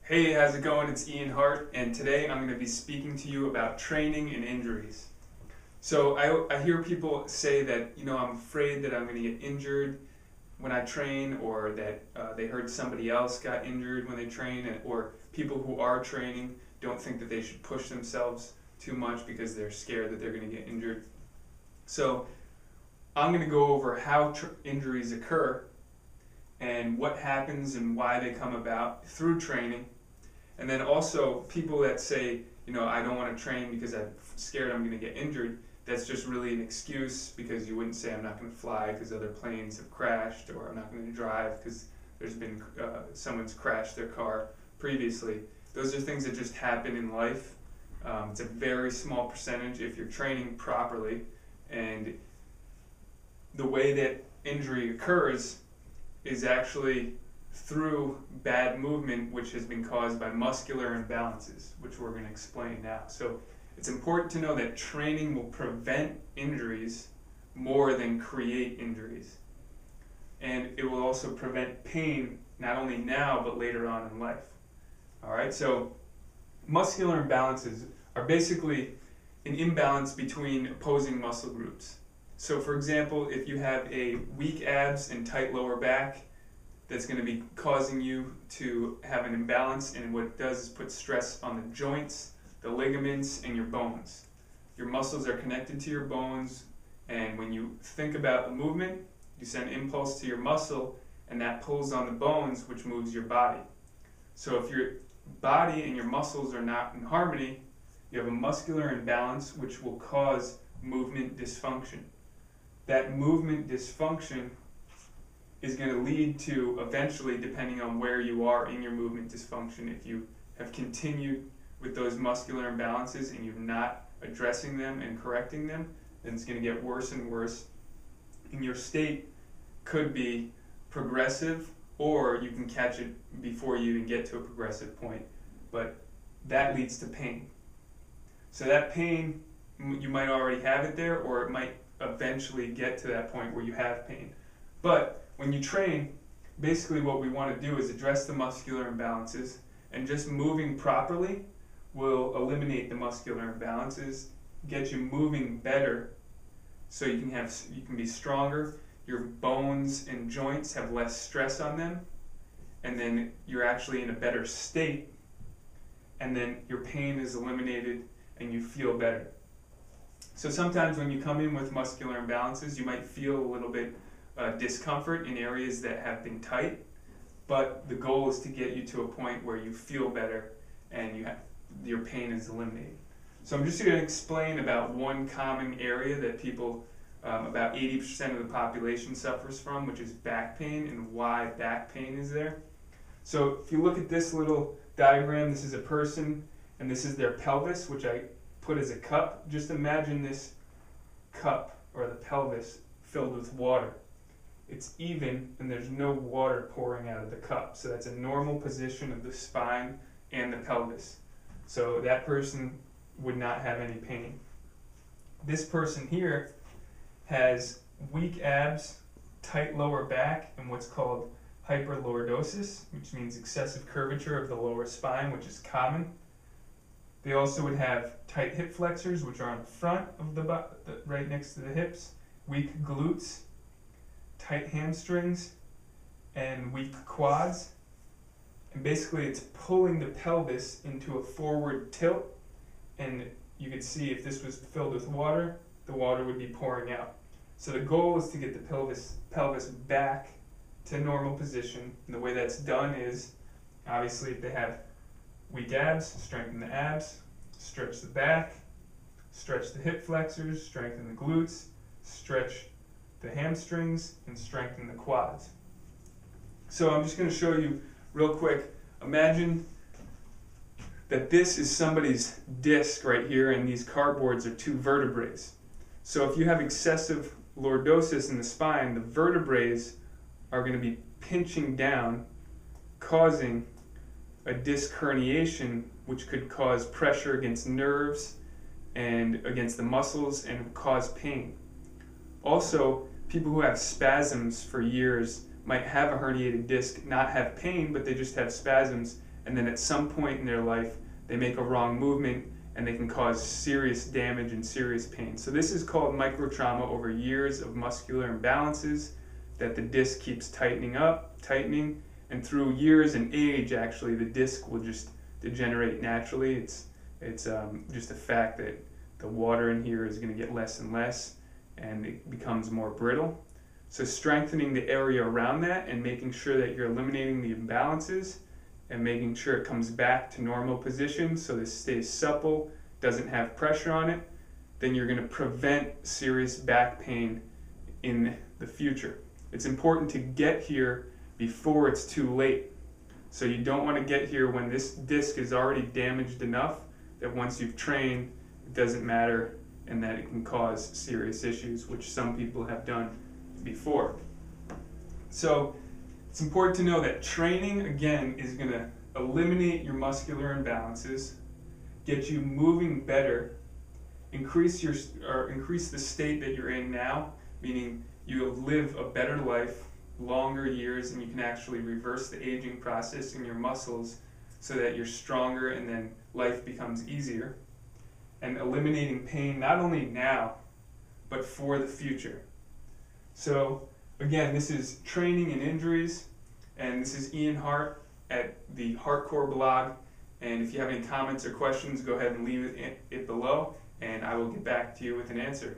Hey, how's it going? It's Ian Hart, and today I'm going to be speaking to you about training and injuries. So I hear people say that, I'm afraid that I'm going to get injured when I train, or that they heard somebody else got injured when they train, or people who are training don't think that they should push themselves too much because they're scared that they're going to get injured. So I'm going to go over how injuries occur and what happens and why they come about through training. And then also people that say, I don't want to train because I'm scared I'm going to get injured. That's just really an excuse, because you wouldn't say I'm not going to fly because other planes have crashed, or I'm not going to drive because there's been someone's crashed their car previously. Those are things that just happen in life. It's a very small percentage if you're training properly. And the way that injury occurs is actually through bad movement, which has been caused by muscular imbalances, which we're going to explain now. So it's important to know that training will prevent injuries more than create injuries. And it will also prevent pain, not only now, but later on in life. All right, so muscular imbalances are basically an imbalance between opposing muscle groups. So for example, if you have a weak abs and tight lower back, that's going to be causing you to have an imbalance, and what it does is put stress on the joints, the ligaments, and your bones. Your muscles are connected to your bones, and when you think about the movement, you send impulse to your muscle, and that pulls on the bones, which moves your body. So if your body and your muscles are not in harmony, you have a muscular imbalance, which will cause movement dysfunction. That movement dysfunction is going to lead to, eventually, depending on where you are in your movement dysfunction, if you have continued with those muscular imbalances and you're not addressing them and correcting them, then it's going to get worse and worse. And your state could be progressive, or you can catch it before you even get to a progressive point. But that leads to pain. So that pain, you might already have it there, or it might eventually get to that point where you have pain. But when you train, basically what we want to do is address the muscular imbalances, and just moving properly will eliminate the muscular imbalances, get you moving better, so you can be stronger, your bones and joints have less stress on them, and then you're actually in a better state, and then your pain is eliminated and you feel better. So sometimes when you come in with muscular imbalances, you might feel a little bit discomfort in areas that have been tight, but the goal is to get you to a point where you feel better and your pain is eliminated. So I'm just going to explain about one common area that people, about 80% of the population suffers from, which is back pain, and why back pain is there. So if you look at this little diagram, this is a person and this is their pelvis, which I put as a cup. Just imagine this cup, or the pelvis, filled with water. It's even, and there's no water pouring out of the cup. So that's a normal position of the spine and the pelvis. So that person would not have any pain. This person here has weak abs, tight lower back, and what's called hyperlordosis, which means excessive curvature of the lower spine, which is common. They also would have tight hip flexors, which are on the front of the right next to the hips, weak glutes, tight hamstrings, and weak quads. And basically it's pulling the pelvis into a forward tilt, and you could see if this was filled with water, the water would be pouring out. So the goal is to get the pelvis back to normal position, and the way that's done is, obviously, if they have weak abs, strengthen the abs, stretch the back, stretch the hip flexors, strengthen the glutes, stretch the hamstrings, and strengthen the quads. So I'm just going to show you real quick. Imagine that this is somebody's disc right here, and these cardboards are two vertebrae. So if you have excessive lordosis in the spine, the vertebrae are going to be pinching down, causing a disc herniation, which could cause pressure against nerves and against the muscles and cause pain. Also, people who have spasms for years might have a herniated disc, not have pain, but they just have spasms, and then at some point in their life they make a wrong movement and they can cause serious damage and serious pain. So this is called microtrauma over years of muscular imbalances that the disc keeps tightening, and through years and age, actually, the disc will just degenerate naturally. It's just a fact that the water in here is going to get less and less, and it becomes more brittle. So strengthening the area around that and making sure that you're eliminating the imbalances and making sure it comes back to normal position so this stays supple, doesn't have pressure on it, then you're going to prevent serious back pain in the future. It's important to get here before it's too late. So you don't want to get here when this disc is already damaged enough that once you've trained, it doesn't matter and that it can cause serious issues, which some people have done before. So it's important to know that training, again, is going to eliminate your muscular imbalances, get you moving better, increase the state that you're in now, meaning you'll live a better life, longer years, and you can actually reverse the aging process in your muscles so that you're stronger and then life becomes easier. And eliminating pain not only now, but for the future. So again, this is Training and Injuries, and this is Ian Hart at the Hardcore blog. And if you have any comments or questions, go ahead and leave it below, and I will get back to you with an answer.